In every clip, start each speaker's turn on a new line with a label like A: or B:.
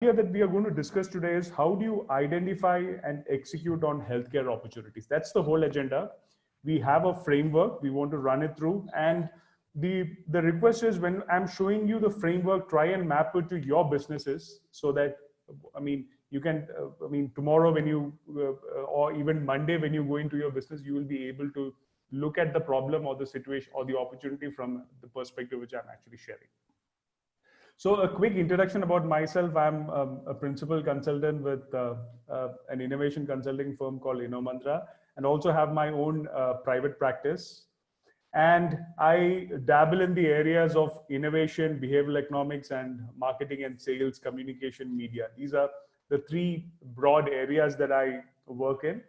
A: that we are going to discuss today is how do you identify and execute on healthcare opportunities. That's the whole agenda. We have a framework, we want to run it through, and the request is, when I'm showing you the framework, try and map it to your businesses, so that, I mean, you can, tomorrow when you, or even Monday when you go into your business, you will be able to look at the problem or the situation or the opportunity from the perspective which I'm actually sharing. So a quick introduction about myself. I'm a principal consultant with an innovation consulting firm called InnoMantra, and also have my own private practice. And I dabble in the areas of innovation, behavioral economics, and marketing and sales, communication, media. These are the three broad areas that I work in.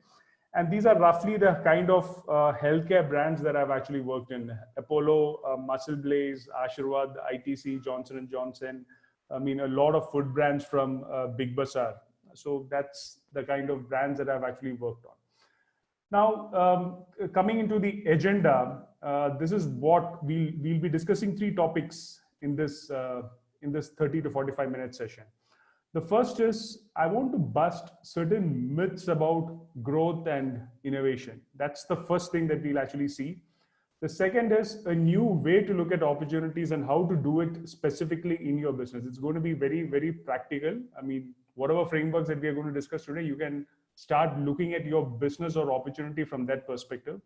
A: And these are roughly the kind of healthcare brands that I've actually worked in: Apollo, Muscle Blaze, Ashirwad, ITC, Johnson & Johnson. I mean, a lot of food brands from Big Bazaar. So that's the kind of brands that I've actually worked on. Now, coming into the agenda, this is what we'll be discussing: three topics in this 30 to 45 minute session. The first is, I want to bust certain myths about growth and innovation. That's the first thing that we'll actually see. The second is a new way to look at opportunities and how to do it specifically in your business. It's going to be very, very practical. I mean, whatever frameworks that we are going to discuss today, you can start looking at your business or opportunity from that perspective.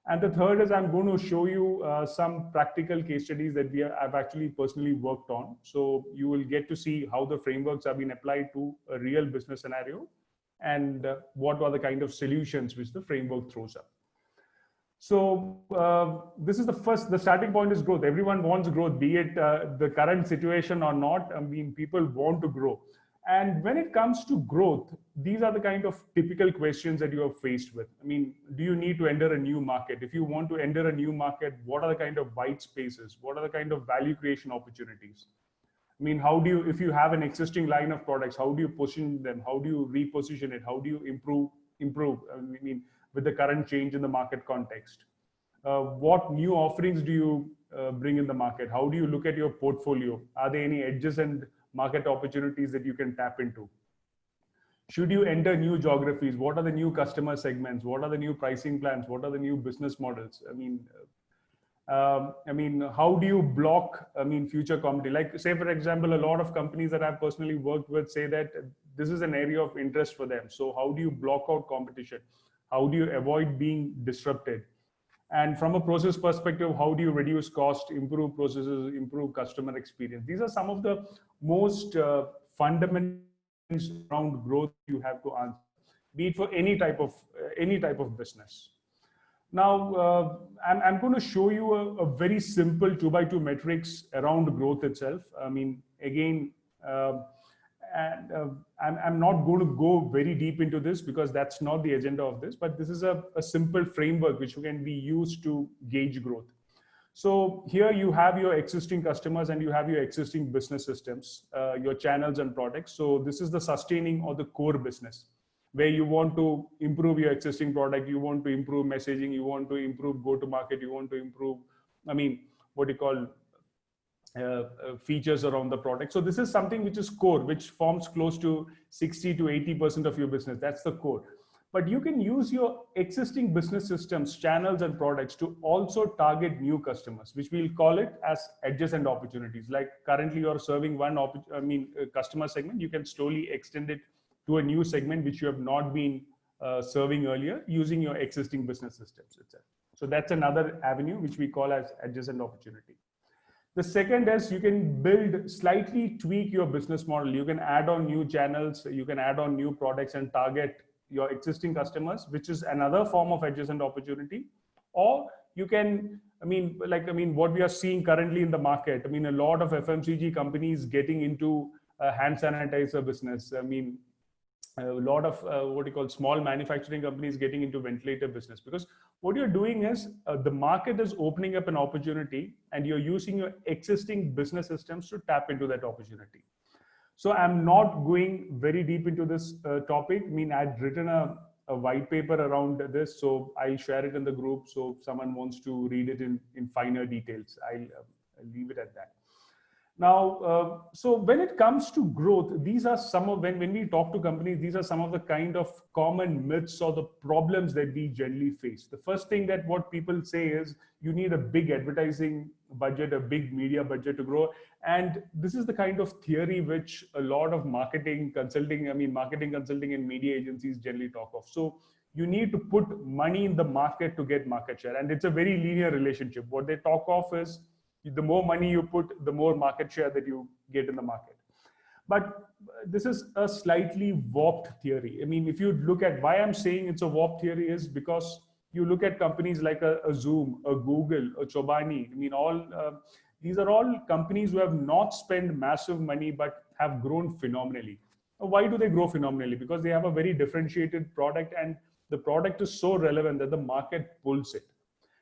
A: And the third is, I'm going to show you some practical case studies that I've actually personally worked on. So you will get to see how the frameworks have been applied to a real business scenario, and what are the kind of solutions which the framework throws up. So this is the starting point is growth. Everyone wants growth, be it the current situation or not. I mean, people want to grow. And when it comes to growth, these are the kind of typical questions that you are faced with. I mean, do you need to enter a new market? If you want to enter a new market, what are the kind of white spaces? What are the kind of value creation opportunities? I mean, how do you, if you have an existing line of products, how do you position them? How do you reposition it? How do you improve? I mean, with the current change in the market context. What new offerings do you bring in the market? How do you look at your portfolio? Are there any adjacent market opportunities that you can tap into? Should you enter new geographies? What are the new customer segments? What are the new pricing plans? What are the new business models? I mean, how do you block, future competition? Like, say, for example, a lot of companies that I've personally worked with say that this is an area of interest for them. So how do you block out competition? How do you avoid being disrupted? And from a process perspective, how do you reduce cost, improve processes, improve customer experience? These are some of the most fundamental around growth you have to answer, be it for any type of business. Now, I'm going to show you a very simple 2x2 metrics around growth itself. I mean, again, I'm not going to go very deep into this because that's not the agenda of this, but this is a simple framework which can be used to gauge growth. So here you have your existing customers and you have your existing business systems, your channels and products. So this is the sustaining or the core business, where you want to improve your existing product, you want to improve messaging, you want to improve go-to-market, you want to improve, features around the product. So this is something which is core, which forms close to 60 to 80% of your business. That's the core. But you can use your existing business systems, channels, and products to also target new customers, which we'll call it as adjacent opportunities. Like currently you're serving one customer segment, you can slowly extend it to a new segment which you have not been serving earlier using your existing business systems itself. So that's another avenue which we call as adjacent opportunity. The second is, you can slightly tweak your business model. You can add on new channels, you can add on new products and target your existing customers, which is another form of adjacent opportunity. Or you can, what we are seeing currently in the market, a lot of FMCG companies getting into hand sanitizer business. A lot of small manufacturing companies getting into ventilator business, because what you're doing is the market is opening up an opportunity and you're using your existing business systems to tap into that opportunity. So I'm not going very deep into this topic. I'd written a white paper around this, so I'll share it in the group. So if someone wants to read it in finer details, I'll leave it at that. Now, so when it comes to growth, these are some of, when we talk to companies, these are some of the kind of common myths or the problems that we generally face. The first thing that what people say is you need a big advertising budget, a big media budget to grow. And this is the kind of theory which a lot of marketing consulting and media agencies generally talk of. So you need to put money in the market to get market share. And it's a very linear relationship. What they talk of is the more money you put, the more market share that you get in the market. But this is a slightly warped theory. I mean, if you look at why I'm saying it's a warped theory is because you look at companies like a Zoom, a Google, a Chobani. I mean, these are all companies who have not spent massive money but have grown phenomenally. Why do they grow phenomenally? Because they have a very differentiated product, and the product is so relevant that the market pulls it.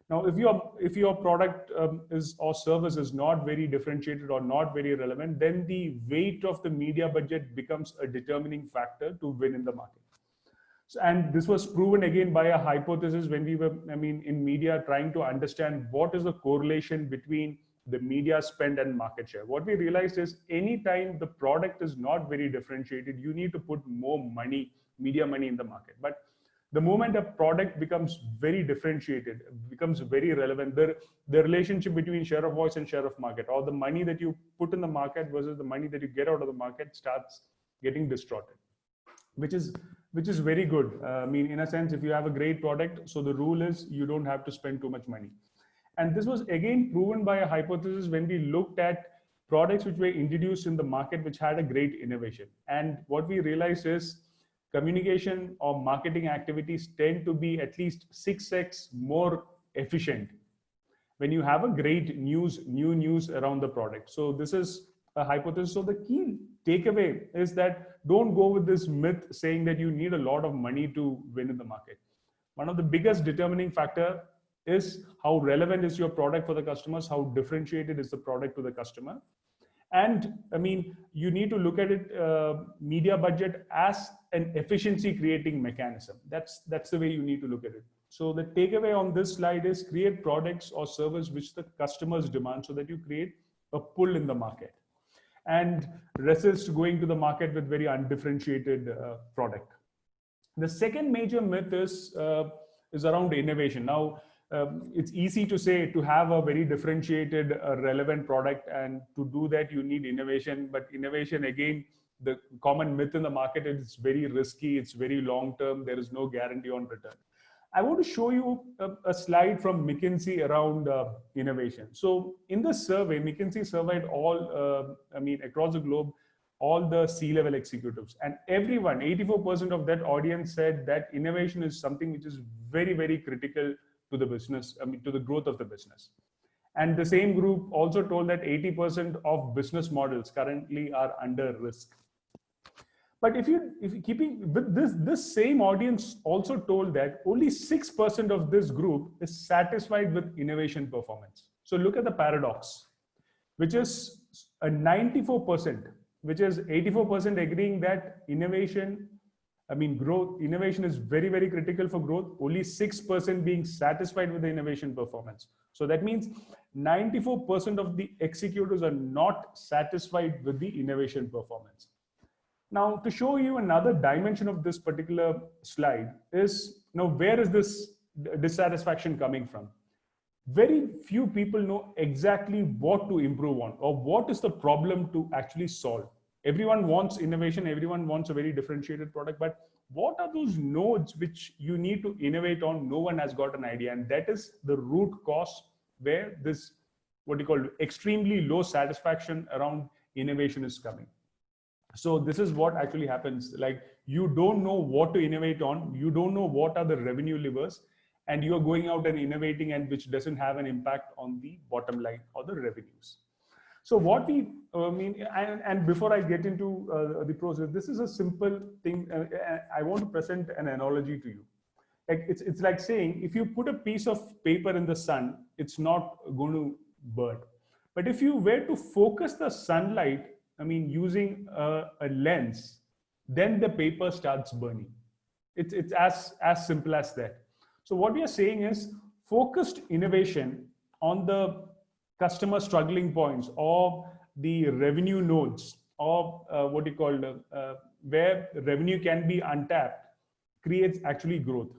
A: Now, if your product is or service is not very differentiated or not very relevant, then the weight of the media budget becomes a determining factor to win in the market. So, and this was proven again by a hypothesis when we were, in media trying to understand what is the correlation between the media spend and market share. What we realized is anytime the product is not very differentiated, you need to put more money, media money in the market. But the moment a product becomes very differentiated, becomes very relevant, the relationship between share of voice and share of market, or the money that you put in the market versus the money that you get out of the market, starts getting distorted, which is very good. In a sense, if you have a great product, so the rule is you don't have to spend too much money. And this was again proven by a hypothesis when we looked at products which were introduced in the market, which had a great innovation. And what we realized is communication or marketing activities tend to be at least 6x more efficient when you have a great new news around the product. So this is a hypothesis. So the key takeaway is that don't go with this myth saying that you need a lot of money to win in the market. One of the biggest determining factor is how relevant is your product for the customers, how differentiated is the product to the customer. And you need to look at it, media budget, as an efficiency creating mechanism. That's the way you need to look at it. So the takeaway on this slide is create products or service which the customers demand, so that you create a pull in the market and resist going to the market with very undifferentiated product. The second major myth is around innovation. Now, it's easy to say to have a very differentiated, relevant product, and to do that you need innovation. But innovation, again, the common myth in the market is it's very risky, it's very long term, there is no guarantee on return. I want to show you a slide from McKinsey around innovation. So in the survey, McKinsey surveyed all, across the globe, all the C-level executives, and everyone, 84% of that audience said that innovation is something which is very, very critical to the business, to the growth of the business. And the same group also told that 80% of business models currently are under risk. But if you keeping with this same audience also told that only 6% of this group is satisfied with innovation performance. So look at the paradox, which is a 94%, which is 84% agreeing that innovation is very, very critical for growth. Only 6% being satisfied with the innovation performance. So that means 94% of the executives are not satisfied with the innovation performance. Now, to show you another dimension of this particular slide is, where is this dissatisfaction coming from? Very few people know exactly what to improve on or what is the problem to actually solve. Everyone wants innovation, everyone wants a very differentiated product, but what are those nodes which you need to innovate on? No one has got an idea. And that is the root cause where this, what you call extremely low satisfaction around innovation is coming. So this is what actually happens. Like, you don't know what to innovate on. You don't know what are the revenue levers, and you're going out and innovating, and which doesn't have an impact on the bottom line or the revenues. So what we and before I get into the process, this is a simple thing. I want to present an analogy to you. Like it's like saying, if you put a piece of paper in the sun, it's not going to burn. But if you were to focus the sunlight, using a lens, then the paper starts burning. It's as simple as that. So what we are saying is focused innovation on the customer struggling points or the revenue nodes, or what you call where revenue can be untapped, creates actually growth.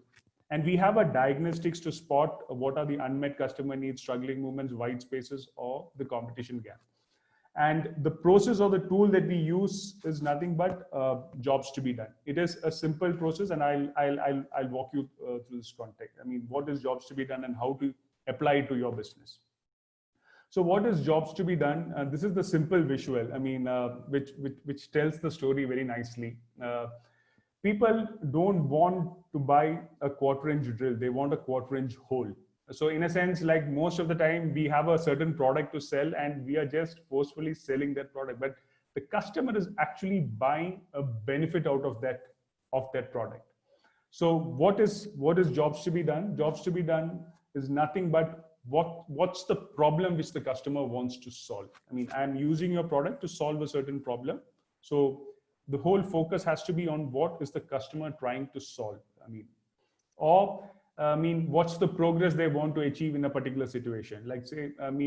A: And we have a diagnostics to spot what are the unmet customer needs, struggling movements, white spaces, or the competition gap. And the process or the tool that we use is nothing but jobs to be done. It is a simple process, and I'll walk you through this context. I mean, what is jobs to be done and how to apply it to your business. So what is jobs to be done? This is the simple visual, I mean, which tells the story very nicely. People don't want to buy a quarter-inch drill. They want a quarter-inch hole. So in a sense, like most of the time, we have a certain product to sell and we are just forcefully selling that product. But the customer is actually buying a benefit out of that product. So what is jobs to be done? Jobs to be done is nothing but what's the problem which the customer wants to solve. I mean, I'm using your product to solve a certain problem. So the whole focus has to be on what is the customer trying to solve. What's the progress they want to achieve in a particular situation? Like say, I'm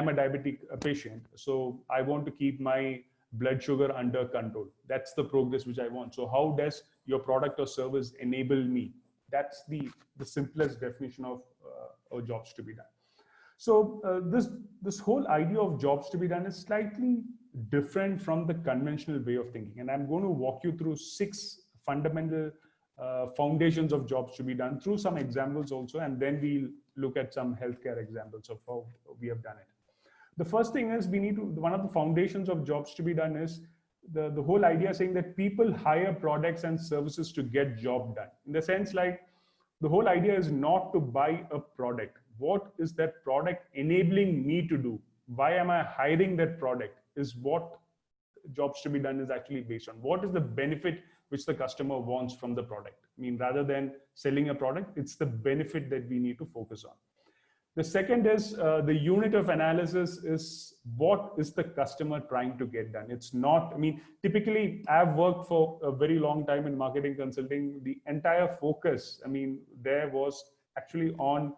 A: a diabetic patient, so I want to keep my blood sugar under control. That's the progress which I want. So how does your product or service enable me? That's the simplest definition of jobs to be done. So this whole idea of jobs to be done is slightly different from the conventional way of thinking. And I'm going to walk you through 6 fundamental foundations of jobs to be done through some examples also, and then we'll look at some healthcare examples of how we have done it. The first thing is one of the foundations of jobs to be done is the whole idea saying that people hire products and services to get job done. In the sense, like, the whole idea is not to buy a product. What is that product enabling me to do? Why am I hiring that product? Is what jobs to be done is actually based on. What is the benefit which the customer wants from the product? I mean, rather than selling a product, it's the benefit that we need to focus on. The second is the unit of analysis is what is the customer trying to get done. It's not, I mean, typically I've worked for a very long time in marketing consulting. The entire focus, I mean, there was actually on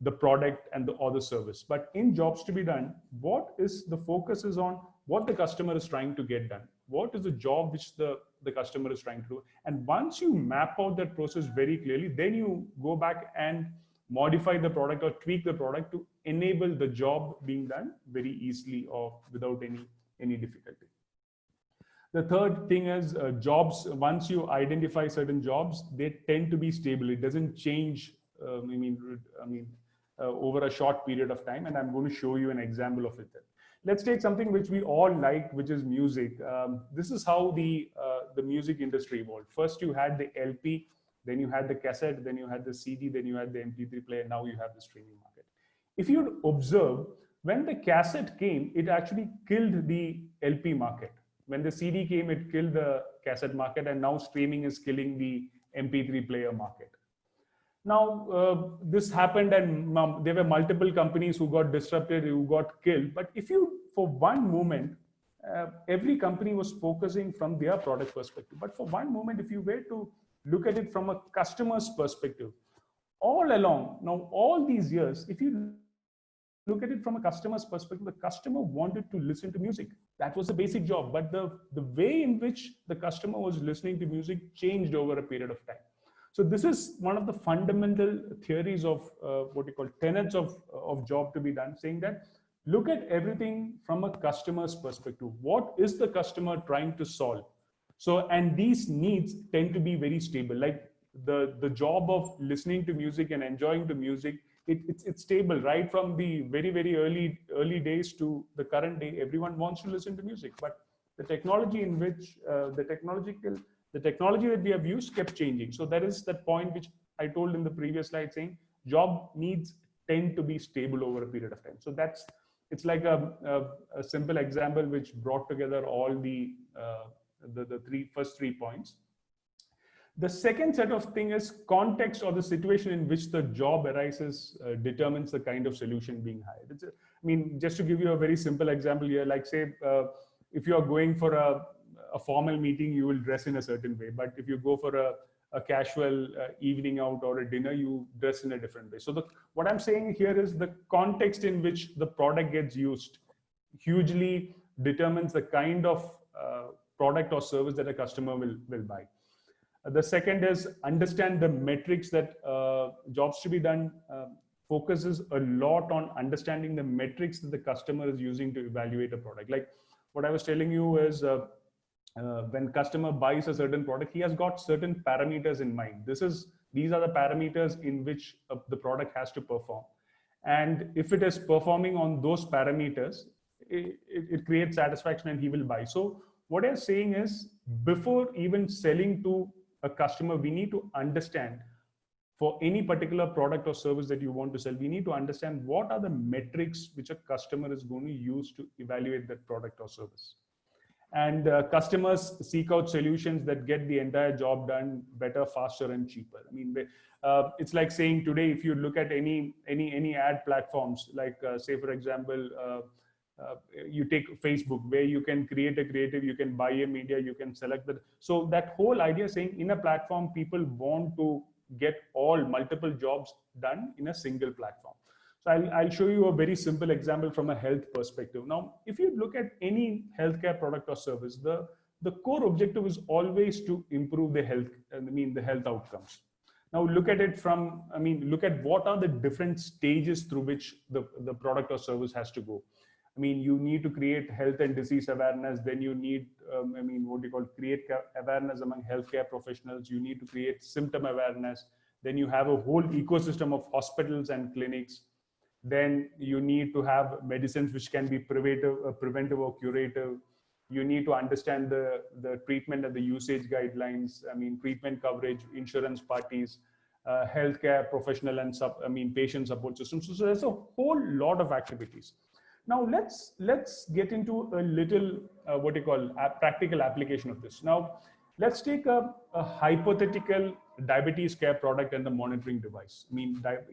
A: the product and or the service. But in jobs to be done, what is the focus is on what the customer is trying to get done. What is the job which the customer is trying to do? And once you map out that process very clearly, then you go back and modify the product or tweak the product to enable the job being done very easily or without any difficulty. The third thing is jobs. Once you identify certain jobs, they tend to be stable. It doesn't change. Over a short period of time, and I'm going to show you an example of it. Let's take something which we all like, which is music. This is how the music industry evolved. First, you had the LP, then you had the cassette, then you had the CD, then you had the MP3 player, now you have the streaming market. If you observe, when the cassette came, it actually killed the LP market. When the CD came, it killed the cassette market, and now streaming is killing the MP3 player market. Now, this happened, and there were multiple companies who got disrupted, who got killed. But if you, for one moment, every company was focusing from their product perspective. But for one moment, if you were to look at it from a customer's perspective, all along, now all these years, if you look at it from a customer's perspective, the customer wanted to listen to music. That was the basic job. But the way in which the customer was listening to music changed over a period of time. So this is one of the fundamental theories of what you call tenets of job to be done, saying that look at everything from a customer's perspective. What is the customer trying to solve? So, and these needs tend to be very stable. Like the job of listening to music and enjoying the music, it's stable right from the very, very early days to the current day. Everyone wants to listen to music, but the technology in which the technology that we have used kept changing. So that is that point which I told in the previous slide, saying job needs tend to be stable over a period of time. So it's like a simple example which brought together all the first three points. The second set of thing is context, or the situation in which the job arises determines the kind of solution being hired. I mean, just to give you a very simple example here, like say, if you are going for a formal meeting, you will dress in a certain way. But if you go for a casual evening out or a dinner, you dress in a different way. So what I'm saying here is the context in which the product gets used hugely determines the kind of product or service that a customer will buy. The second is understand the metrics that jobs to be done focuses a lot on understanding the metrics that the customer is using to evaluate a product. Like what I was telling you is when customer buys a certain product, he has got certain parameters in mind. These are the parameters in which the product has to perform. And if it is performing on those parameters, it creates satisfaction and he will buy. So what I'm saying is, before even selling to a customer, we need to understand, for any particular product or service that you want to sell, we need to understand what are the metrics which a customer is going to use to evaluate that product or service. And customers seek out solutions that get the entire job done better, faster, and cheaper. I mean, it's like saying today, if you look at any ad platforms, like say for example, you take Facebook, where you can create a creative, you can buy a media, you can select the. So that whole idea saying in a platform, people want to get multiple jobs done in a single platform. So I'll show you a very simple example from a health perspective. Now, if you look at any healthcare product or service, the core objective is always to improve the health, the health outcomes. Now look at it from, look at what are the different stages through which the product or service has to go. You need to create health and disease awareness. Then you need, create awareness among healthcare professionals. You need to create symptom awareness. Then you have a whole ecosystem of hospitals and clinics. Then you need to have medicines which can be preventive or curative. You need to understand the treatment and the usage guidelines. Treatment coverage, insurance parties, healthcare professional and patient support systems. So there's a whole lot of activities. Now let's get into a little practical application of this. Now let's take a hypothetical diabetes care product and the monitoring device.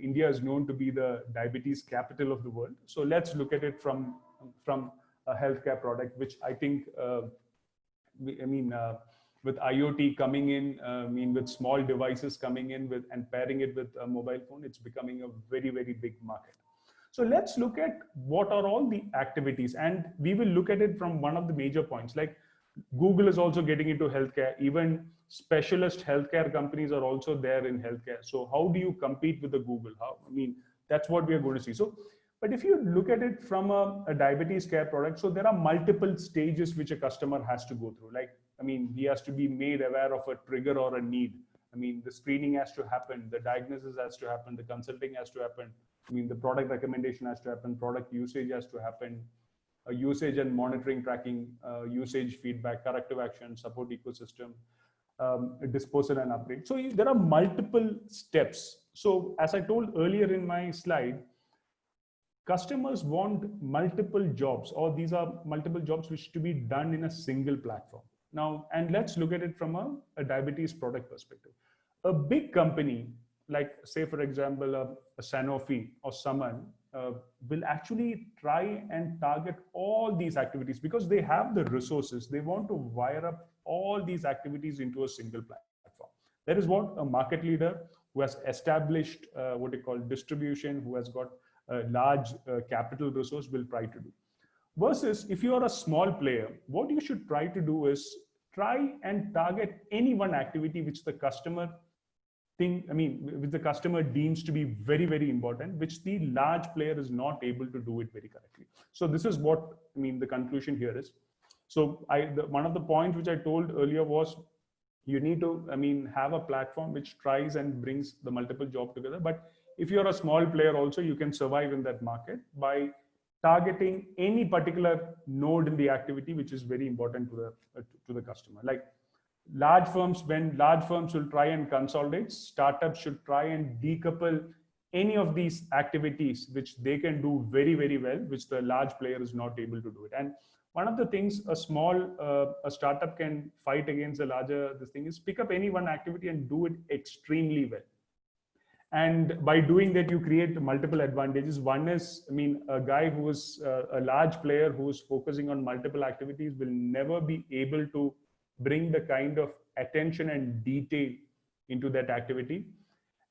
A: India is known to be the diabetes capital of the world. So let's look at it from a healthcare product, which I think with IoT coming in, with small devices coming in and pairing it with a mobile phone, it's becoming a very, very big market. So let's look at what are all the activities, and we will look at it from one of the major points. Like Google is also getting into healthcare. Even specialist healthcare companies are also there in healthcare. So how do you compete with the Google? That's what we are going to see. So, but if you look at it from a diabetes care product, so there are multiple stages which a customer has to go through. Like, he has to be made aware of a trigger or a need. The screening has to happen, the diagnosis has to happen, the consulting has to happen. The product recommendation has to happen, product usage has to happen, usage and monitoring tracking, usage feedback, corrective action, support ecosystem, disposal and upgrade. So there are multiple steps. So as I told earlier in my slide, customers want multiple jobs, or these are multiple jobs which to be done in a single platform. Now, and let's look at it from a diabetes product perspective. A big company, like say for example, a Sanofi or someone will actually try and target all these activities because they have the resources. They want to wire up all these activities into a single platform. That is what a market leader who has established distribution, who has got a large capital resource will try to do. Versus if you are a small player, what you should try to do is try and target any one activity which the customer which the customer deems to be very, very important, which the large player is not able to do it very correctly. So this is what the conclusion here is. So one of the points which I told earlier was you need to have a platform which tries and brings the multiple job together. But if you're a small player also, you can survive in that market by targeting any particular node in the activity, which is very important to the customer. Like large firms, when large firms will try and consolidate, startups should try and decouple any of these activities which they can do very, very well, which the large player is not able to do it. And one of the things a startup can fight against the larger is pick up any one activity and do it extremely well. And by doing that, you create multiple advantages. One is, a guy who is a large player who is focusing on multiple activities will never be able to bring the kind of attention and detail into that activity.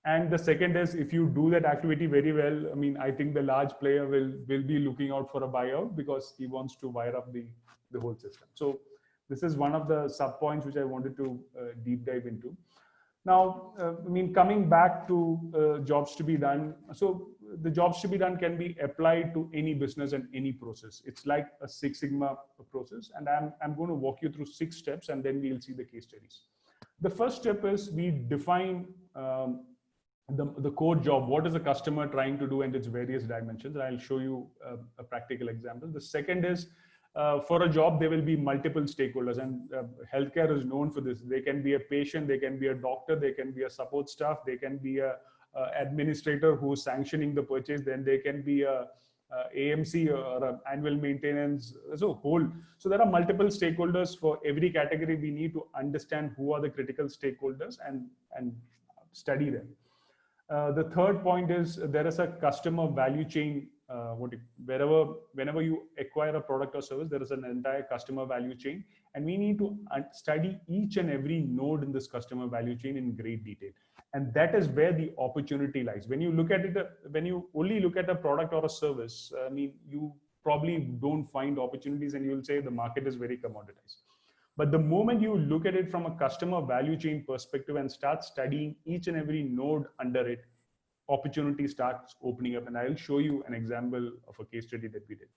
A: And the second is, if you do that activity very well, I think the large player will be looking out for a buyout because he wants to wire up the the whole system. So this is one of the sub points which I wanted to deep dive into. Now, I mean, coming back to jobs to be done. So the jobs to be done can be applied to any business and any process. It's like a Six Sigma process. And I'm going to walk you through 6 steps, and then we'll see the case studies. The first step is we define the core job. What is the customer trying to do and its various dimensions? I'll show you a practical example. The second is for a job, there will be multiple stakeholders, and healthcare is known for this. They can be a patient, they can be a doctor, they can be a support staff, they can be a administrator who's sanctioning the purchase, then they can be a AMC or an annual maintenance. So there are multiple stakeholders for every category. We need to understand who are the critical stakeholders and study them. The third point is there is a customer value chain. Whenever you acquire a product or service, there is an entire customer value chain, and we need to study each and every node in this customer value chain in great detail. And that is where the opportunity lies. When you look at it, when you only look at a product or a service, I mean, you probably don't find opportunities, and you'll say the market is very commoditized. But the moment you look at it from a customer value chain perspective and start studying each and every node under it, opportunity starts opening up. And I'll show you an example of a case study that we did.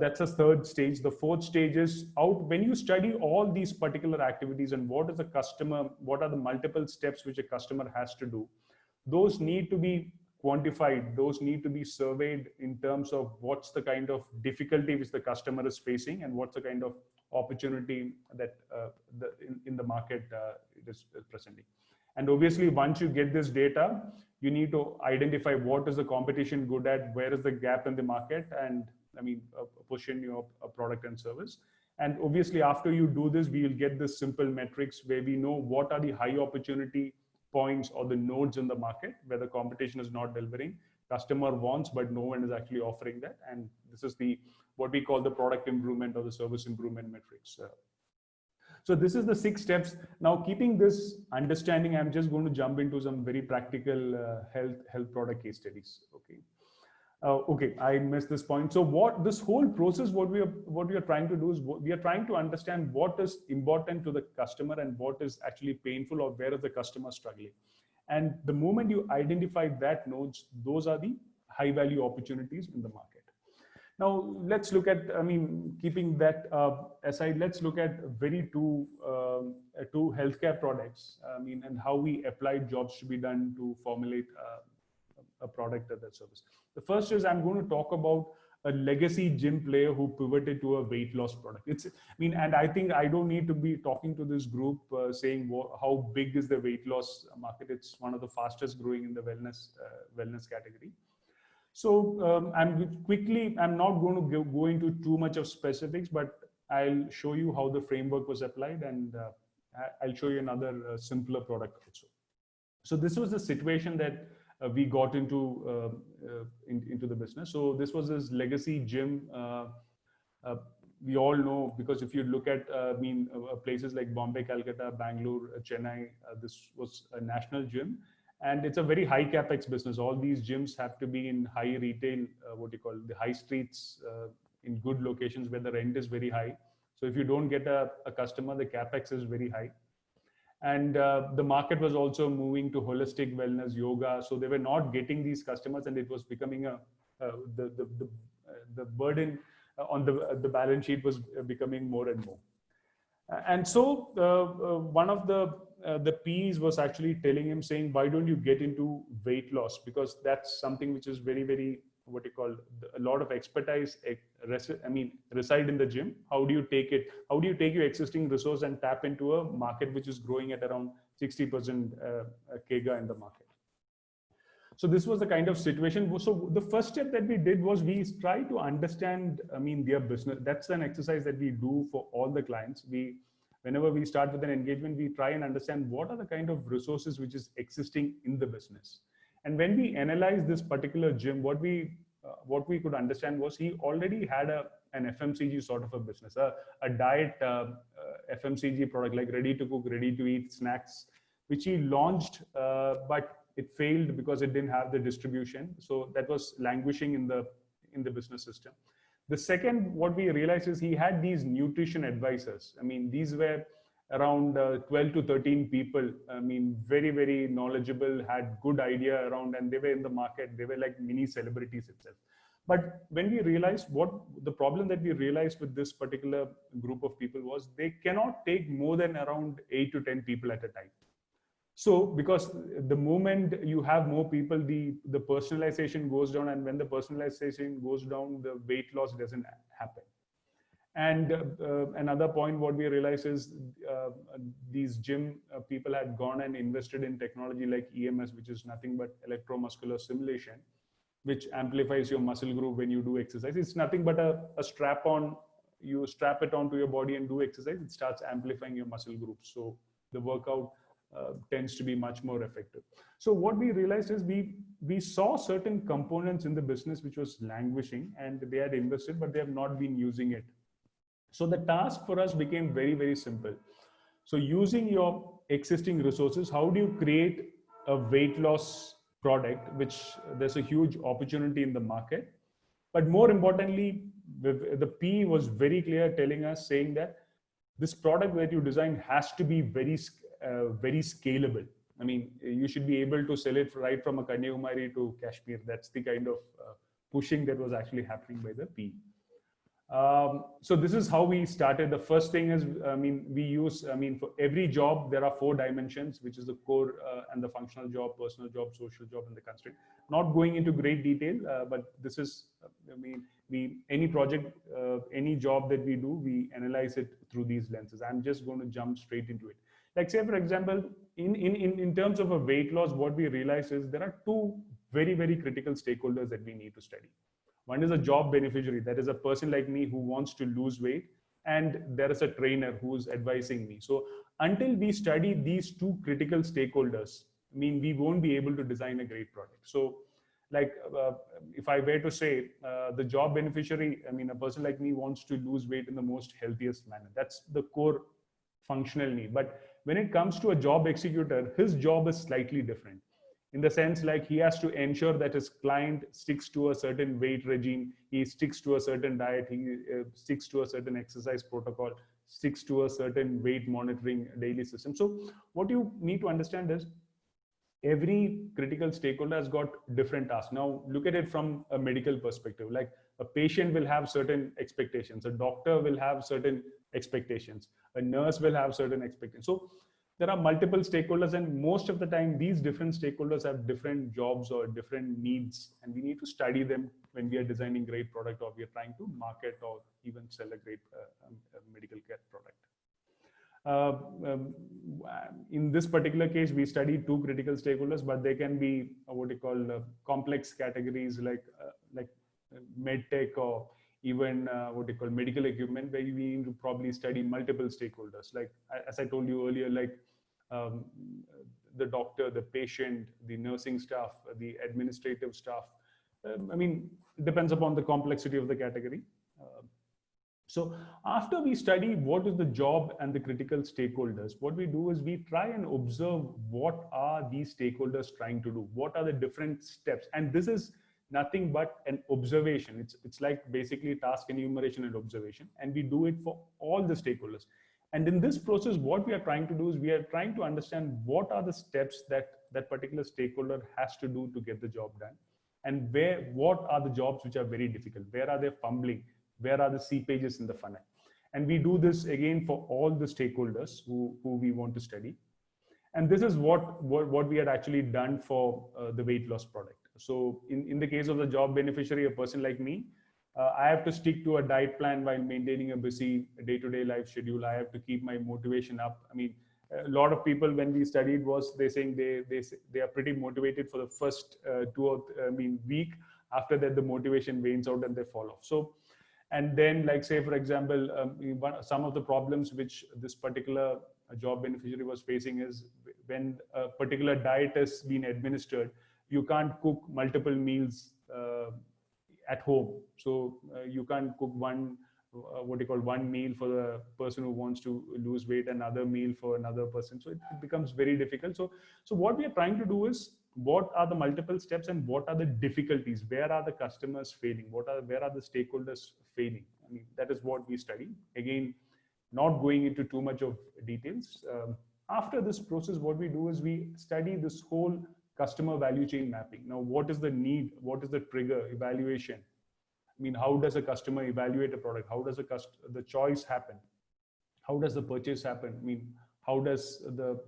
A: That's a third stage. The fourth stage is when you study all these particular activities and what are the multiple steps which a customer has to do, those need to be quantified, those need to be surveyed in terms of what's the kind of difficulty which the customer is facing and what's the kind of opportunity that in the market it is presenting. And obviously, once you get this data, you need to identify what is the competition good at, where is the gap in the market, and I mean, push in your product and service. And obviously, after you do this, we will get this simple metrics where we know what are the high opportunity points or the nodes in the market where the competition is not delivering. Customer wants, but no one is actually offering that. And this is what we call the product improvement or the service improvement metrics. So this is the 6 steps. Now, keeping this understanding, I'm just going to jump into some very practical health product case studies. Okay. Okay, I missed this point. So this whole process, what we are trying to do is we are trying to understand what is important to the customer and what is actually painful or where is the customer struggling. And the moment you identify that nodes, those are the high value opportunities in the market. Now let's look at, I mean, keeping that aside, let's look at two healthcare products, I mean, and how we applied jobs to be done to formulate a product or that service. The first is I'm going to talk about a legacy gym player who pivoted to a weight loss product. And I think I don't need to be talking to this group saying how big is the weight loss market. It's one of the fastest growing in the wellness category. So I'm not going to go into too much of specifics, but I'll show you how the framework was applied, and I'll show you another simpler product also. So this was the situation that we got into the business. So this was this legacy gym. We all know, because if you look at places like Bombay, Calcutta, Bangalore, Chennai, this was a national gym. And it's a very high capex business. All these gyms have to be in high retail, the high streets, in good locations where the rent is very high. So if you don't get a customer, the capex is very high. And the market was also moving to holistic wellness, yoga. So they were not getting these customers, and it was becoming the burden on the balance sheet was becoming more and more. And so one of the P's was actually telling him, saying, why don't you get into weight loss? Because that's something which is very, very, a lot of expertise reside in the gym. How do you take it? How do you take your existing resource and tap into a market which is growing at around 60% CAGR in the market? So this was the kind of situation. So the first step that we did was we tried to understand, their business. That's an exercise that we do for all the clients. Whenever we start with an engagement, we try and understand what are the kind of resources which is existing in the business. And when we analyze this particular gym, what we could understand was he already had an FMCG sort of a business, a diet FMCG product like ready to cook, ready to eat snacks, which he launched, but it failed because it didn't have the distribution. So that was languishing in the business system. The second, what we realized is he had these nutrition advisors. I mean, these were around 12 to 13 people. I mean, very, very knowledgeable, had good idea around, and they were in the market. They were like mini celebrities itself. But when we realized what the problem that we realized with this particular group of people was, they cannot take more than around 8 to 10 people at a time. So because the moment you have more people, the personalization goes down, and when the personalization goes down, the weight loss doesn't happen. And another point, what we realized is these gym people had gone and invested in technology like EMS, which is nothing but electromuscular stimulation, which amplifies your muscle group when you do exercise. It's nothing but a strap on. You strap it onto your body and do exercise. It starts amplifying your muscle groups. So the workout tends to be much more effective. So what we realized is we saw certain components in the business which was languishing, and they had invested, but they have not been using it. So the task for us became very, very simple. So using your existing resources, how do you create a weight loss product, which there's a huge opportunity in the market? But more importantly, the P was very clear, telling us, saying that this product that you design has to be very scalable. I mean, you should be able to sell it right from a Kanyakumari to Kashmir. That's the kind of pushing that was actually happening by the P. So this is how we started. The first thing is, we use, for every job, there are 4 dimensions, which is the core and the functional job, personal job, social job, and the constraint. Not going into great detail, but this is, any project, any job that we do, we analyze it through these lenses. I'm just going to jump straight into it. Like say, for example, in terms of a weight loss, what we realize is there are 2 very, very critical stakeholders that we need to study. One is a job beneficiary, that is a person like me who wants to lose weight, and there is a trainer who's advising me. So until we study these 2 critical stakeholders, we won't be able to design a great product. So like if I were to say the job beneficiary, a person like me wants to lose weight in the most healthiest manner. That's the core functional need. But when it comes to a job executor, his job is slightly different, in the sense like he has to ensure that his client sticks to a certain weight regime, he sticks to a certain diet, he sticks to a certain exercise protocol, sticks to a certain weight monitoring daily system. So what you need to understand is every critical stakeholder has got different tasks. Now look at it from a medical perspective. Like a patient will have certain expectations, a doctor will have certain expectations, a nurse will have certain expectations. So there are multiple stakeholders, and most of the time these different stakeholders have different jobs or different needs, and we need to study them when we are designing great product, or we are trying to market or even sell a great medical care product. In this particular case, we studied 2 critical stakeholders, but they can be what you call complex categories like med tech, or even what you call medical equipment, where we need to probably study multiple stakeholders. Like as I told you earlier, like the doctor, the patient, the nursing staff, the administrative staff. It depends upon the complexity of the category. So after we study what is the job and the critical stakeholders, what we do is we try and observe what are these stakeholders trying to do, what are the different steps. And this is nothing but an observation. It's like basically task enumeration and observation, and we do it for all the stakeholders. And in this process, what we are trying to do is we are trying to understand what are the steps that that particular stakeholder has to do to get the job done, and what are the jobs which are very difficult, where are they fumbling, where are the seepages in the funnel. And we do this again for all the stakeholders who we want to study. And this is what we had actually done for the weight loss product. So in the case of the job beneficiary, a person like me, I have to stick to a diet plan while maintaining a busy day-to-day life schedule. I have to keep my motivation up. A lot of people, when we studied, was they saying they are pretty motivated for the first week. After that, the motivation wanes out and they fall off. So, and then like say, for example, some of the problems which this particular job beneficiary was facing is when a particular diet has been administered, you can't cook multiple meals at home. So you can't cook one meal for the person who wants to lose weight, another meal for another person. So it becomes very difficult. So what we are trying to do is what are the multiple steps and what are the difficulties? Where are the customers failing? Where are the stakeholders failing? I mean, that is what we study. Again, not going into too much of details. After this process, what we do is we study this whole customer value chain mapping. Now, what is the need? What is the trigger? Evaluation. I mean, how does a customer evaluate a product? How does the choice happen? How does the purchase happen? I mean, how does the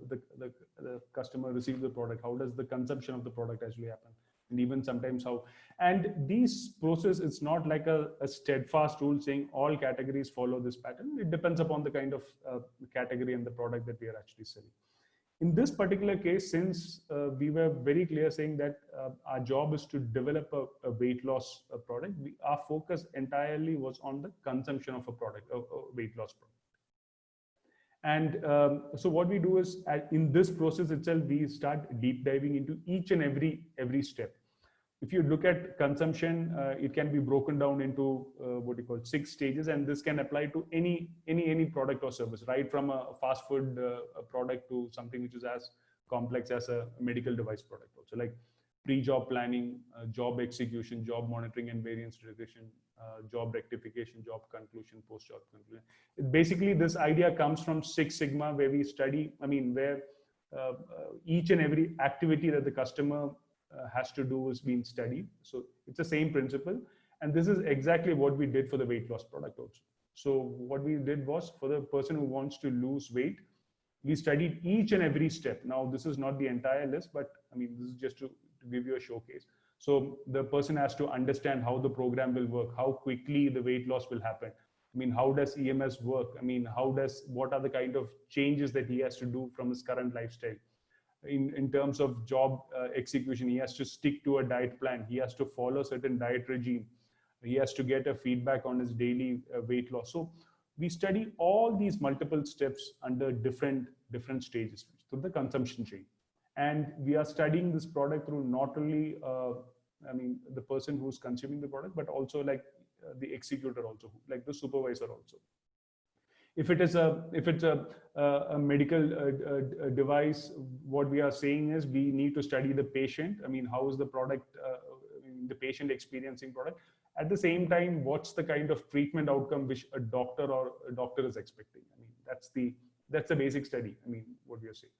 A: customer receive the product? How does the consumption of the product actually happen? And even sometimes how, and these process, it's not like a steadfast rule saying all categories follow this pattern. It depends upon the kind of category and the product that we are actually selling. In this particular case, since we were very clear saying that our job is to develop a weight loss product, our focus entirely was on the consumption of a product, a weight loss product. And so what we do is in this process itself, we start deep diving into each and every step. If you look at consumption, it can be broken down into what you call 6 stages, and this can apply to any product or service, right from a fast food product to something which is as complex as a medical device product. Also, like pre-job planning, job execution, job monitoring and variance regression, job rectification, job conclusion, post-job conclusion. Basically, this idea comes from Six Sigma, where we study, I mean, where each and every activity that the customer has to do is being studied. So it's the same principle. And this is exactly what we did for the weight loss product also. So what we did was, for the person who wants to lose weight, we studied each and every step. Now, this is not the entire list, but I mean, this is just to give you a showcase. So the person has to understand how the program will work, how quickly the weight loss will happen. I mean, how does EMS work? I mean, what are the kind of changes that he has to do from his current lifestyle? In terms of job execution, he has to stick to a diet plan. He has to follow certain diet regime. He has to get a feedback on his daily weight loss. So we study all these multiple steps under different stages through the consumption chain. And we are studying this product through not only, I mean, the person who's consuming the product, but also like the executor also, like the supervisor also. If it's a medical device, what we are saying is we need to study the patient. I mean, how is the product, the patient experiencing product? At the same time, what's the kind of treatment outcome which a doctor is expecting? I mean, that's the basic study. I mean, what we are saying.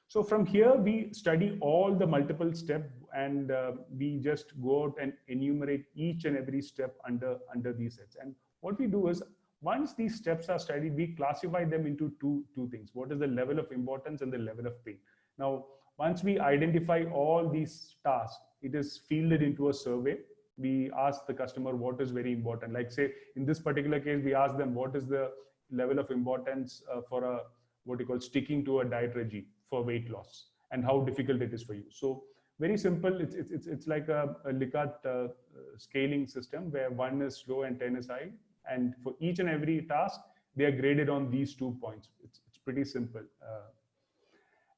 A: So from here, we study all the multiple steps, and we just go out and enumerate each and every step under these sets. And what we do is, once these steps are studied, we classify them into two things. What is the level of importance and the level of pain? Now, once we identify all these tasks, it is fielded into a survey. We ask the customer what is very important. Like say, in this particular case, we ask them what is the level of importance for what you call sticking to a diet regime for weight loss, and how difficult it is for you. So very simple. It's like a Likert scaling system where 1 is low and 10 is high. And for each and every task, they are graded on these 2 points. It's pretty simple.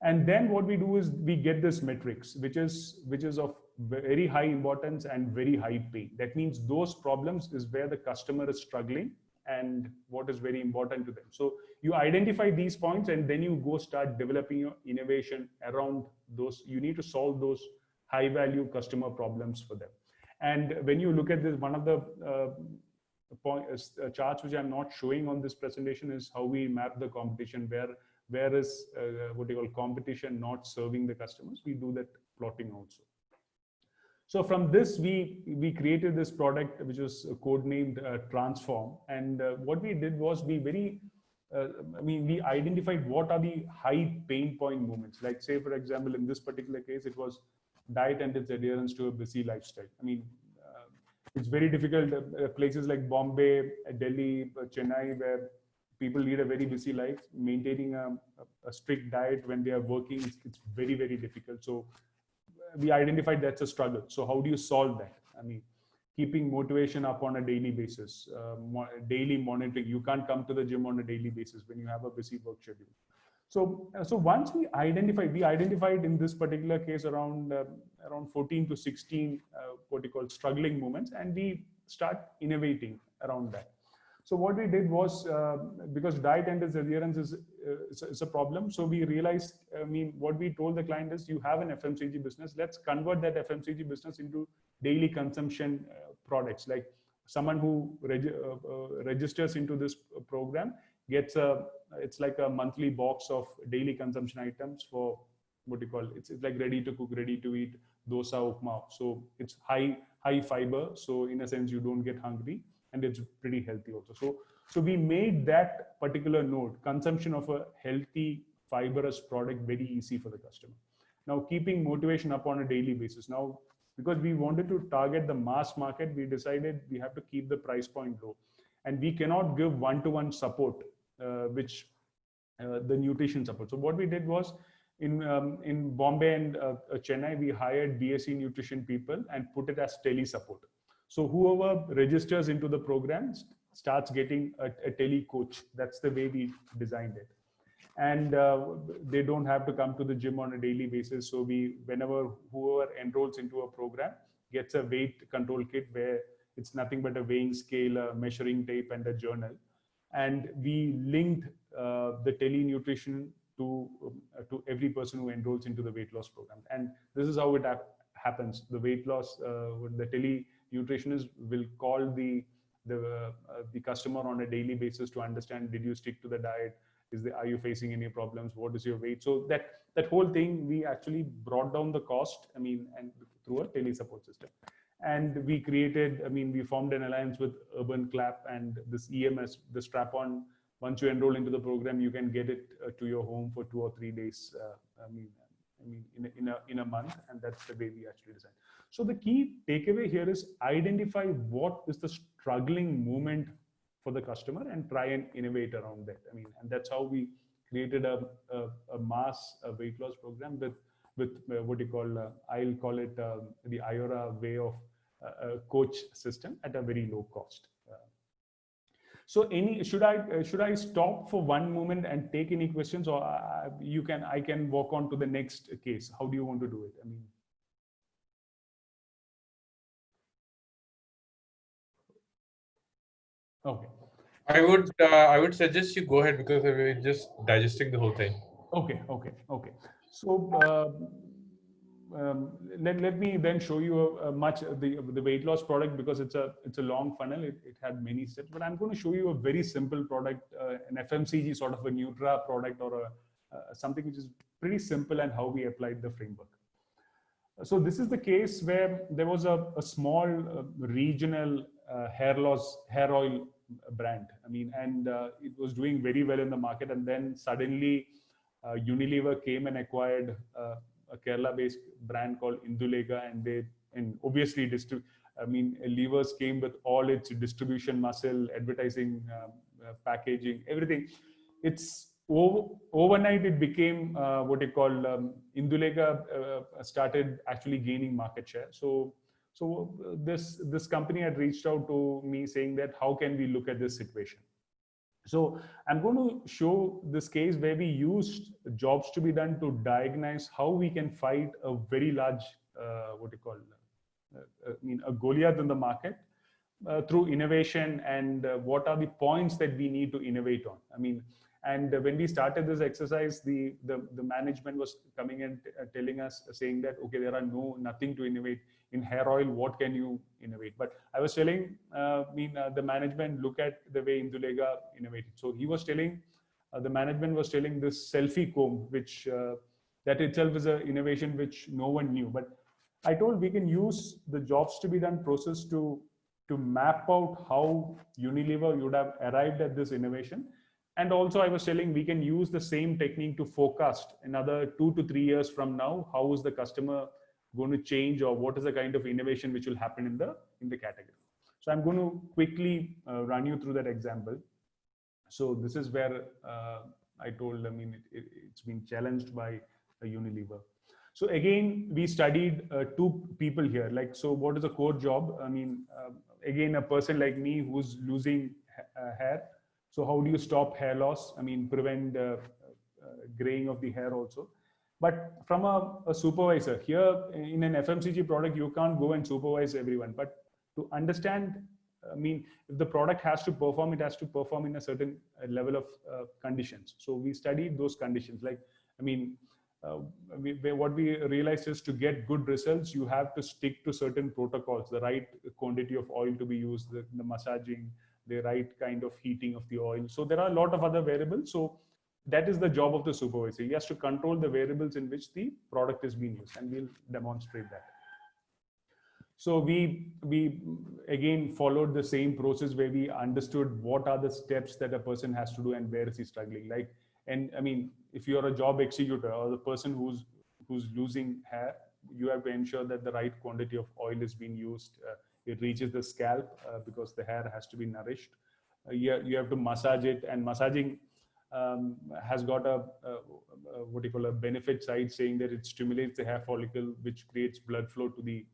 A: And then what we do is we get this matrix, which is of very high importance and very high pain. That means those problems is where the customer is struggling and what is very important to them. So you identify these points, and then you go start developing your innovation around those. You need to solve those high value customer problems for them. And when you look at this, one of the charts which I'm not showing on this presentation is how we map the competition, where is what you call competition not serving the customers. We do that plotting also. So from this, we created this product which was codenamed Transform. And what we did was we identified what are the high pain point moments. Like say, for example, in this particular case, it was diet and its adherence to a busy lifestyle. I mean, it's very difficult. Places like Bombay, Delhi, Chennai, where people lead a very busy life, maintaining a strict diet when they are working, it's very, very difficult. So we identified that's a struggle. So how do you solve that? I mean, keeping motivation up on a daily basis, daily monitoring. You can't come to the gym on a daily basis when you have a busy work schedule. So once we identified in this particular case around 14 to 16 what you call struggling moments, and we start innovating around that. So what we did was, because diet and its adherence is it's a problem. So we realized, I mean, what we told the client is, you have an FMCG business, let's convert that FMCG business into daily consumption products. Like someone who registers into this program gets it's like a monthly box of daily consumption items for what you call, it's like ready to cook, ready to eat dosa, upma. So it's high fiber. So in a sense, you don't get hungry, and it's pretty healthy also. So we made that particular node, consumption of a healthy fibrous product, very easy for the customer. Now, keeping motivation up on a daily basis. Now, because we wanted to target the mass market, we decided we have to keep the price point low, and we cannot give one-to-one support, which the nutrition support. So what we did was, in Bombay and Chennai, we hired BSc nutrition people and put it as tele support. So whoever registers into the program starts getting a tele coach. That's the way we designed it. And they don't have to come to the gym on a daily basis. So whoever enrolls into a program gets a weight control kit where it's nothing but a weighing scale, a measuring tape, and a journal. And we linked the tele nutrition to every person who enrolls into the weight loss program. And this is how it happens. The weight loss, the tele nutritionist will call the customer on a daily basis to understand, did you stick to the diet? Are you facing any problems? What is your weight? So that whole thing, we actually brought down the cost, I mean, and through a tele support system. And we created, I mean, we formed an alliance with Urban Clap and this EMS, the strap-on. Once you enroll into the program, you can get it to your home for 2 or 3 days. I mean, in a month, and that's the way we actually design. So the key takeaway here is identify what is the struggling moment for the customer and try and innovate around that. I mean, and that's how we created a mass weight loss program with what you call, I'll call it the IORA way of a coach system at a very low cost. So should I stop for one moment and take any questions, or I can walk on to the next case? How do you want to do it? I mean, okay.
B: I would suggest you go ahead, because we're just digesting the whole thing.
A: Okay. So let me then show you the weight loss product, because it's a long funnel. It had many steps, but I'm going to show you a very simple product, an FMCG sort of a Nutra product, or something which is pretty simple, and how we applied the framework. So this is the case where there was a small regional hair oil brand. I mean, and it was doing very well in the market, and then suddenly Unilever came and acquired a Kerala-based brand called Indulega, and obviously Levers came with all its distribution muscle, advertising, packaging, everything. It's overnight it became what you call Indulega started actually gaining market share. So this company had reached out to me saying that how can we look at this situation. So I'm going to show this case where we used jobs to be done to diagnose how we can fight a very large a Goliath in the market through innovation, and what are the points that we need to innovate on. I mean, and when we started this exercise, the management was coming and telling us, saying that, okay, there are nothing to innovate in hair oil. What can you innovate? But I was telling, the management, look at the way Indulega innovated. So he was telling, the management was telling this selfie comb, which that itself is an innovation which no one knew. But I told we can use the jobs to be done process to map out how Unilever would have arrived at this innovation. And also I was telling we can use the same technique to forecast another 2 to 3 years from now, how is the customer going to change, or what is the kind of innovation which will happen in the category. So I'm going to quickly run you through that example. So this is where I told, it's been challenged by Unilever. So again, we studied 2 people here. Like, so what is a core job? Again, a person like me who's losing hair. So how do you stop hair loss? Prevent graying of the hair also. But from a supervisor, here in an FMCG product, you can't go and supervise everyone. But to understand I mean, if the product has to perform, it has to perform in a certain level of conditions. So we studied those conditions. Like, I mean, uh, what we realized is to get good results, you have to stick to certain protocols, the right quantity of oil to be used, the massaging, the right kind of heating of the oil. So there are a lot of other variables. So that is the job of the supervisor. He has to control the variables in which the product is being used, and we'll demonstrate that. So we again followed the same process where we understood what are the steps that a person has to do and where is he struggling. Like, and I mean, if you're a job executor or the person who's losing hair, you have to ensure that the right quantity of oil is being used. It reaches the scalp because the hair has to be nourished. You have to massage it, and massaging has got a what you call a benefit side, saying that it stimulates the hair follicle, which creates blood flow to the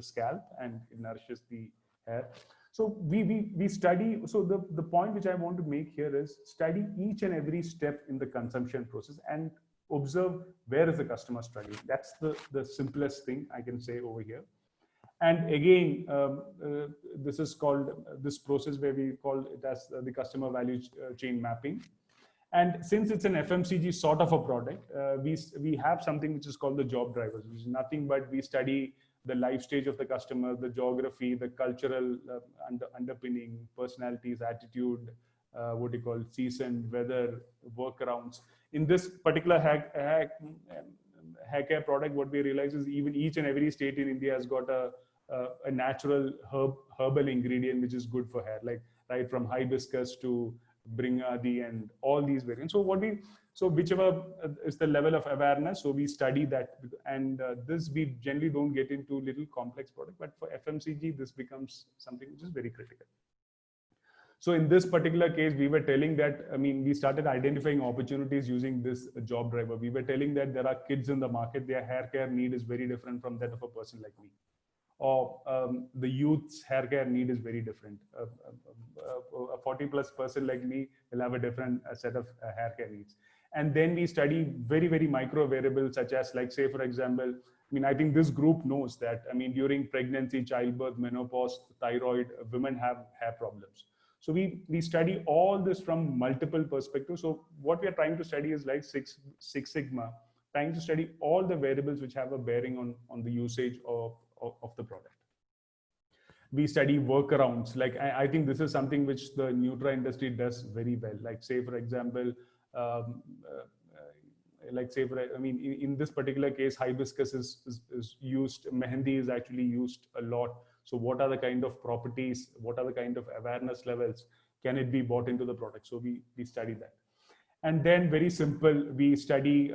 A: scalp, and it nourishes the hair. So we study. So the point which I want to make here is study each and every step in the consumption process and observe where is the customer struggling. That's the simplest thing I can say over here. And again, this is called this process where we call it as the customer value chain mapping. And since it's an FMCG sort of a product, we have something which is called the job drivers, which is nothing but we study the life stage of the customer, the geography, the cultural underpinning, personalities, attitude, what you call season, weather, workarounds. In this particular hair care product, what we realize is even each and every state in India has got a natural herbal ingredient which is good for hair, like right from hibiscus to Bringadi and all these variants. So whichever is the level of awareness, so we study that, and this we generally don't get into little complex product, but for FMCG this becomes something which is very critical. So in this particular case, we were telling that, I mean, we started identifying opportunities using this job driver. We were telling that there are kids in the market, their hair care need is very different from that of a person like me. Or the youth's hair care need is very different. A 40+ person like me will have a different set of hair care needs. And then we study very, very micro variables, such as, like, say, for example, I mean, I think this group knows that, I mean, during pregnancy, childbirth, menopause, thyroid, women have hair problems. So we study all this from multiple perspectives. So what we are trying to study is like Six Sigma, trying to study all the variables which have a bearing on the usage of the product. We study workarounds. Like, I think this is something which the Nutra industry does very well. Like, say, for example, in this particular case, hibiscus is used, mehendi is actually used a lot. So what are the kind of properties, what are the kind of awareness levels, can it be bought into the product? So we study that. And then, very simple, we study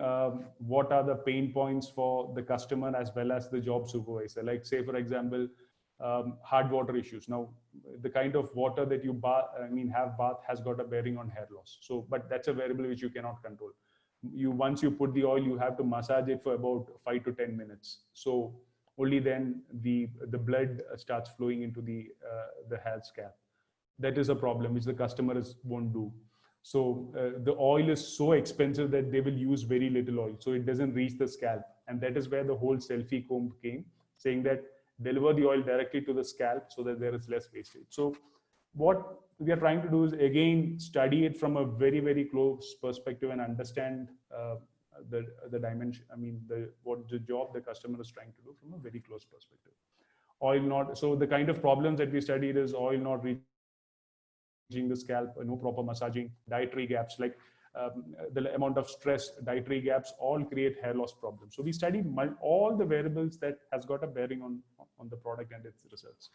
A: what are the pain points for the customer as well as the job supervisor. Like, say, for example, hard water issues. Now, the kind of water that you have bath has got a bearing on hair loss. So, but that's a variable which you cannot control. Once you put the oil, you have to massage it for about 5 to 10 minutes. So only then the blood starts flowing into the hair scalp. That is a problem which the customers won't do. So the oil is so expensive that they will use very little oil, so it doesn't reach the scalp. And that is where the whole selfie comb came, saying that deliver the oil directly to the scalp so that there is less wastage. So what we are trying to do is, again, study it from a very, very close perspective and understand the dimension. I mean, what the job the customer is trying to do from a very close perspective. So the kind of problems that we studied is oil not reaching the scalp, no proper massaging, dietary gaps, like the amount of stress, dietary gaps, all create hair loss problems. So we study all the variables that has got a bearing on the product and its results.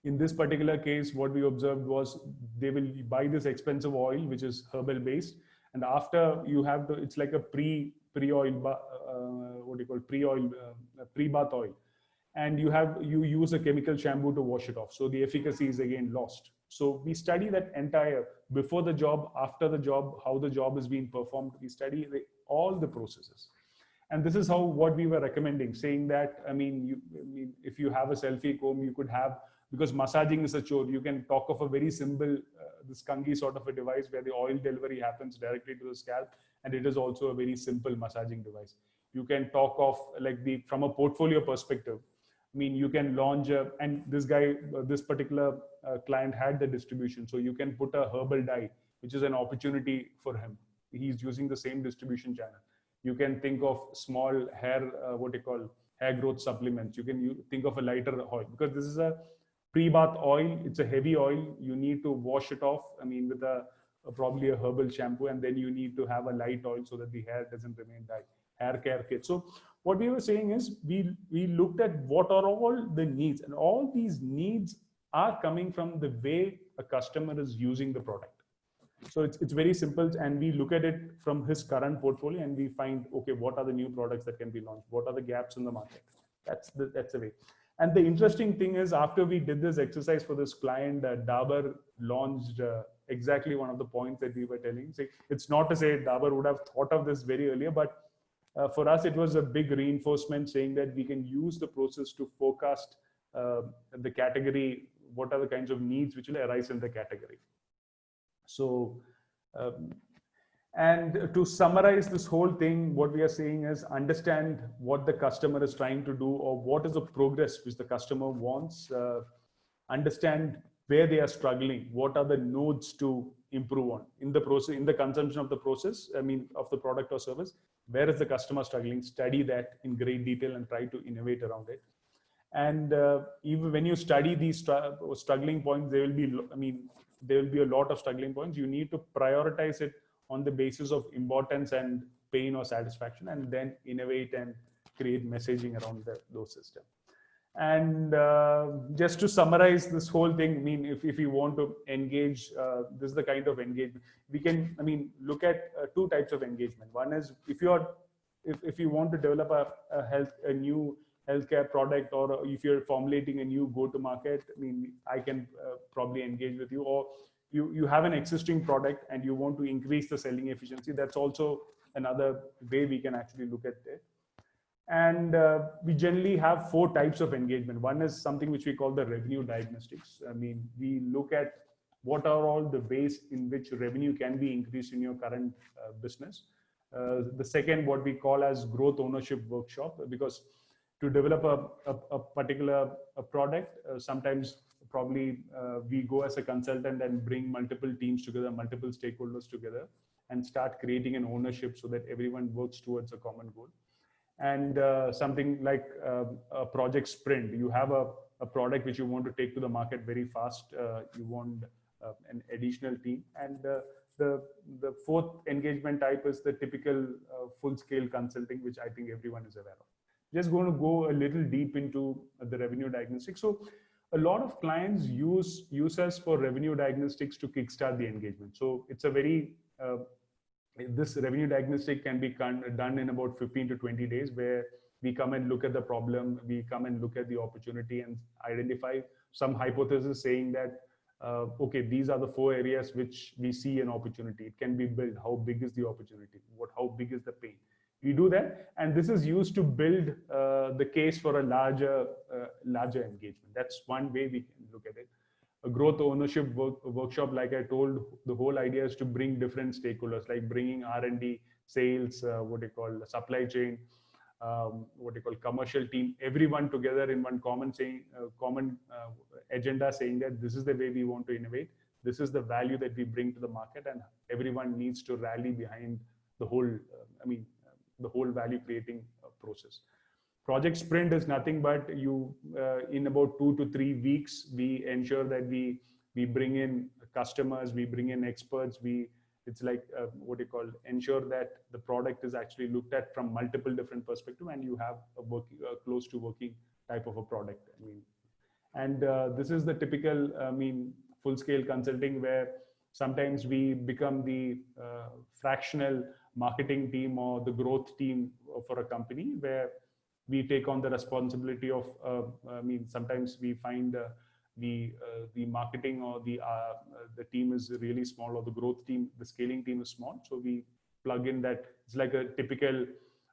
A: In this particular case, what we observed was they will buy this expensive oil, which is herbal based, and after you have it's like a pre-oil, pre-bath oil, and you use a chemical shampoo to wash it off. So the efficacy is again lost. So we study that entire, before the job, after the job, how the job is being performed. We study all the processes. And this is what we were recommending, saying that, if you have a selfie comb, you could have, because massaging is a chore, you can talk of a very simple, this Kangi sort of a device where the oil delivery happens directly to the scalp. And it is also a very simple massaging device. You can talk of, like, from a portfolio perspective, I mean, you can launch and this guy, this particular client had the distribution. So you can put a herbal dye, which is an opportunity for him. He's using the same distribution channel. You can think of small hair, what you call hair growth supplements. You can think of a lighter oil, because this is a pre-bath oil. It's a heavy oil. You need to wash it off. I mean, with probably a herbal shampoo, and then you need to have a light oil so that the hair doesn't remain dry. Hair care kit. So what we were saying is we looked at what are all the needs, and all these needs are coming from the way a customer is using the product. So it's very simple, and we look at it from his current portfolio, and we find, okay, what are the new products that can be launched? What are the gaps in the market? That's the way. And the interesting thing is, after we did this exercise for this client, Dabur launched exactly one of the points that we were telling. So it's not to say Dabur would have thought of this very earlier, but for us, it was a big reinforcement, saying that we can use the process to forecast the category, what are the kinds of needs which will arise in the category. So, and to summarize this whole thing, what we are saying is, understand what the customer is trying to do, or what is the progress which the customer wants. Understand where they are struggling, what are the nodes to improve on in the process, in the consumption of the process, I mean, of the product or service. Where is the customer struggling? Study that in great detail and try to innovate around it. And even when you study these struggling points, there will be, I mean, there will be a lot of struggling points. You need to prioritize it on the basis of importance and pain or satisfaction, and then innovate and create messaging around those systems. And just to summarize this whole thing, I mean, if you want to engage, this is the kind of engagement we can, I mean, look at two types of engagement. One is, if you want to develop a new healthcare product, or if you're formulating a new go-to-market, I mean, I can probably engage with you. Or you have an existing product and you want to increase the selling efficiency. That's also another way we can actually look at it. And we generally have 4 types of engagement. One is something which we call the revenue diagnostics. I mean, we look at what are all the ways in which revenue can be increased in your current business. The second, what we call as growth ownership workshop, because to develop a particular product, sometimes probably we go as a consultant and bring multiple teams together, multiple stakeholders together, and start creating an ownership so that everyone works towards a common goal. And something like a project sprint. You have a product which you want to take to the market very fast. You want an additional team. And the fourth engagement type is the typical full-scale consulting, which I think everyone is aware of. Just going to go a little deep into the revenue diagnostics. So a lot of clients use us for revenue diagnostics to kickstart the engagement. So it's a very this revenue diagnostic can be done in about 15 to 20 days, where we come and look at the problem, we come and look at the opportunity and identify some hypothesis saying that, okay, these are the 4 areas which we see an opportunity. It can be built. How big is the opportunity? How big is the pain? We do that, and this is used to build the case for a larger engagement. That's one way we can look at it. A growth ownership workshop, like I told, the whole idea is to bring different stakeholders, like bringing R&D, sales, supply chain, commercial team, everyone together in one common agenda, saying that this is the way we want to innovate. This is the value that we bring to the market, and everyone needs to rally behind the whole, the whole value creating process. Project sprint is nothing but in about 2 to 3 weeks, we ensure that we bring in customers, we bring in experts, it's like ensure that the product is actually looked at from multiple different perspectives, and you have a close to working type of a product. And this is the typical, full scale consulting, where sometimes we become the fractional marketing team or the growth team for a company, where we take on the responsibility of, sometimes we find the marketing or the team is really small, or the growth team, the scaling team is small. So we plug in that. It's like a typical,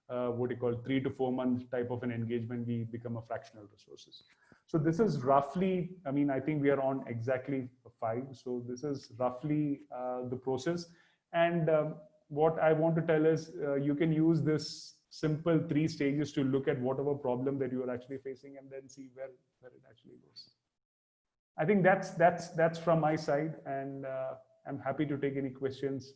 A: 3 to 4 month type of an engagement. We become a fractional resources. So this is roughly, I think we are on exactly 5. So this is roughly the process. And what I want to tell is you can use this simple 3 stages to look at whatever problem that you are actually facing and then see where it actually goes. I think that's from my side, and I'm happy to take any questions